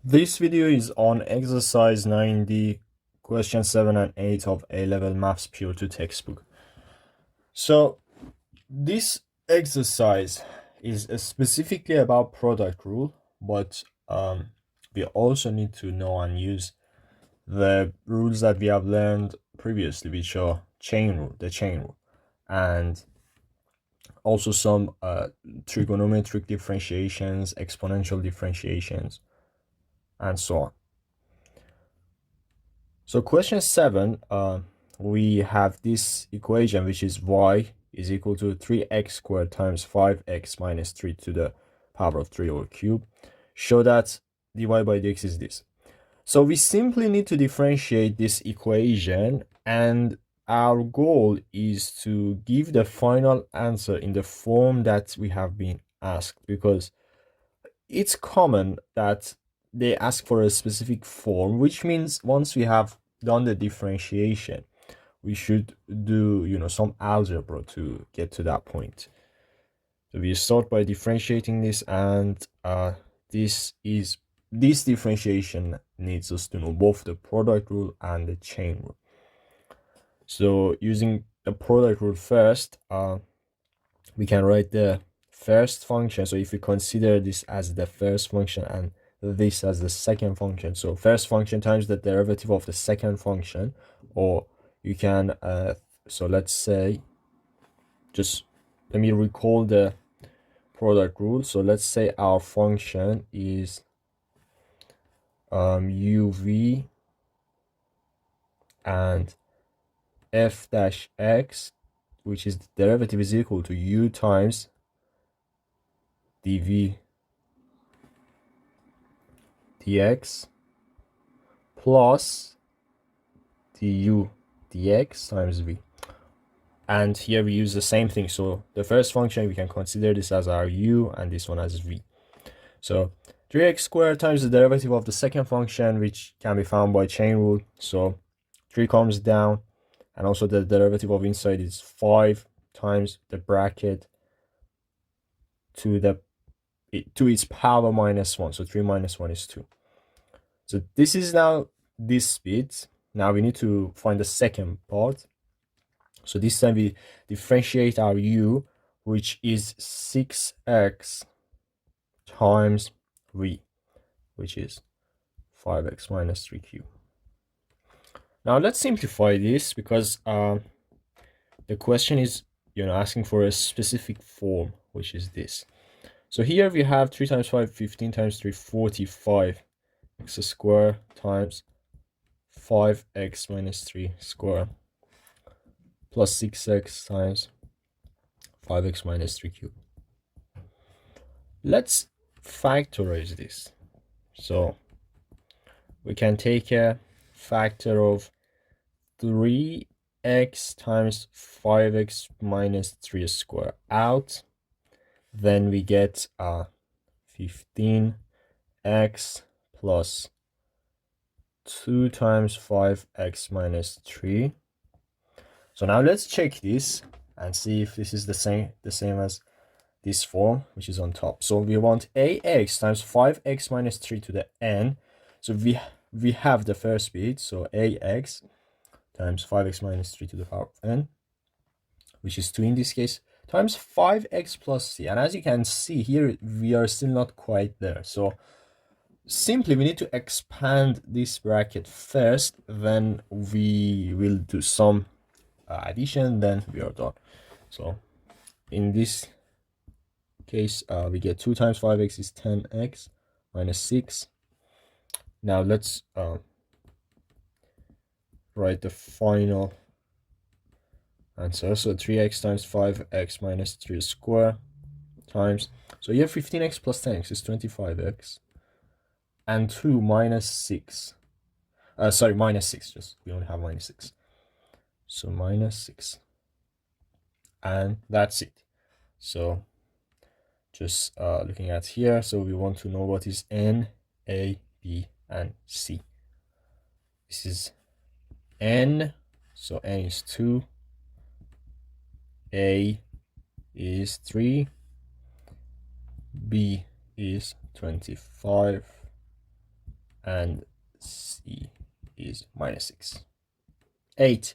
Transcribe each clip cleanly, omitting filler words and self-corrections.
This video is on exercise 90, question 7 and 8 of A-level Maths Pure 2 textbook. So this exercise is specifically about product rule, but we also need to know and use the rules that we have learned previously, which are the chain rule, and also some trigonometric differentiations, exponential differentiations, and so on. So question 7, we have this equation, which is y is equal to 3x squared times 5x minus 3 to the power of 3 over cube. Show that dy by dx is this. So we simply need to differentiate this equation, and our goal is to give the final answer in the form that we have been asked, because it's common that they ask for a specific form, which means once we have done the differentiation, we should do some algebra to get to that point. So we start by differentiating this, and this differentiation needs us to know both the product rule and the chain rule. So using the product rule first, we can write the first function. So if we consider this as the first function and this as the second function, so first function times the derivative of the second function, or you can so let's say, just let me recall the product rule. So let's say our function is uv and f dash x, which is the derivative is equal to u times dv dx plus du dx times v. And here we use the same thing. So the first function, we can consider this as our u and this one as v. So 3x squared times the derivative of the second function, which can be found by chain rule. So 3 comes down, and also the derivative of inside is 5 times the bracket to its power minus 1. So 3 minus 1 is 2. So this is now this bit. Now we need to find the second part. So this time we differentiate our u, which is 6x times v, which is 5x minus 3 cubed. Now let's simplify this, because the question is asking for a specific form, which is this. So here we have 3 times 5, 15 times 3, 45 x squared times 5x minus 3 squared plus 6x times 5x minus 3 cubed. Let's factorize this. So we can take a factor of 3x times 5x minus 3 squared out. Then we get 15x plus 2 times 5x minus 3. So now let's check this and see if this is the same as this form, which is on top. So we want ax times 5x minus 3 to the n. So we have the first bit, so ax times 5x minus 3 to the power of n, which is 2 in this case, times 5x plus c. And as you can see here, we are still not quite there. So simply we need to expand this bracket first, then we will do some addition, then we are done. So in this case, we get 2 times 5x is 10x minus 6. Now let's write the final answer. So 3x times 5x minus 3 squared times, so you have 15x plus 10x is 25x, and 2 minus 6, sorry, minus 6, just we only have minus 6, so minus 6, and that's it. So just looking at here, so we want to know what is n, a, b, and c. This is n, so n is 2, a is 3, b is 25, and c is minus 6. 8.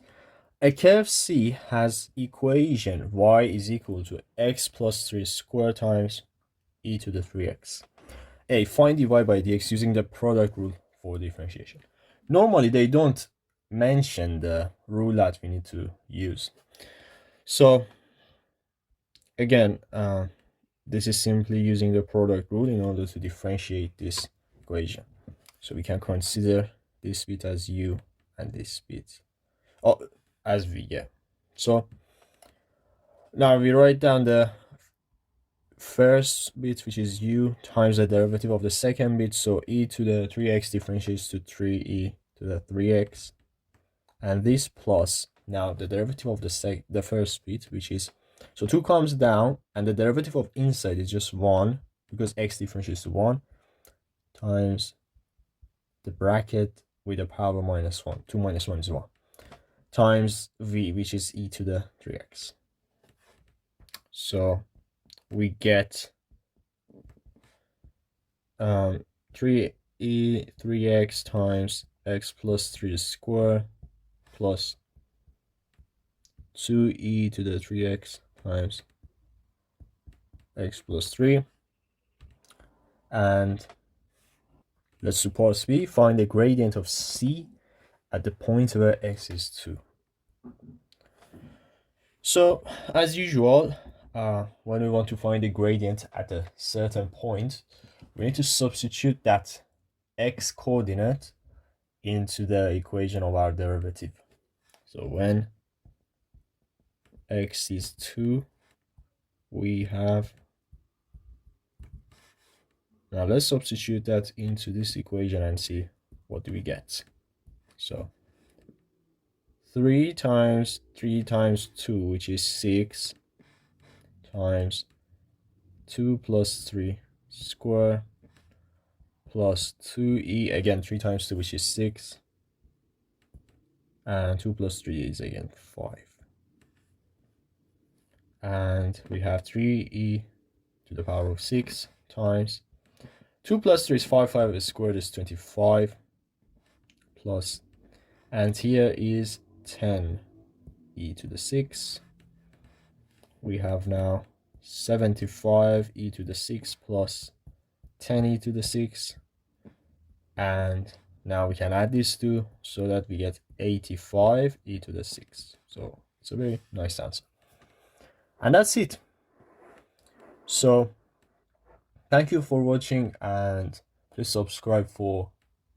A curve C has equation y is equal to x plus 3 squared times e to the 3x. A. Find dy by dx using the product rule for differentiation. Normally, they don't mention the rule that we need to use. So, again, this is simply using the product rule in order to differentiate this equation. So we can consider this bit as u and this bit as v. Yeah. So now we write down the first bit, which is u, times the derivative of the second bit. So e to the 3x differentiates to 3e to the 3x, and this plus now the derivative of the first bit, which is, so 2 comes down, and the derivative of inside is just 1 because x differentiates to 1, times the bracket with the power minus 1. 2 minus 1 is 1, times v, which is e to the 3x. So we get 3e 3x times x plus 3 squared plus 2e to the 3x times x plus 3. And let's suppose we find the gradient of c at the point where x is 2. So as usual, when we want to find the gradient at a certain point, we need to substitute that x coordinate into the equation of our derivative. So when x is 2, we have, now let's substitute that into this equation and see what do we get. So 3 times 2, which is 6, times 2 plus 3 square plus 2e, again 3 times 2, which is 6, and 2 plus 3 is again 5. And we have 3e to the power of 6 times 2 plus 3 is 5, 5 squared is 25, plus, and here is 10e to the 6. We have now 75e to the 6 plus 10e to the 6, and now we can add these two so that we get 85e to the 6. So it's a very nice answer. And that's it. So thank you for watching, and please subscribe for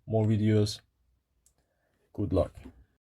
more videos. Good luck.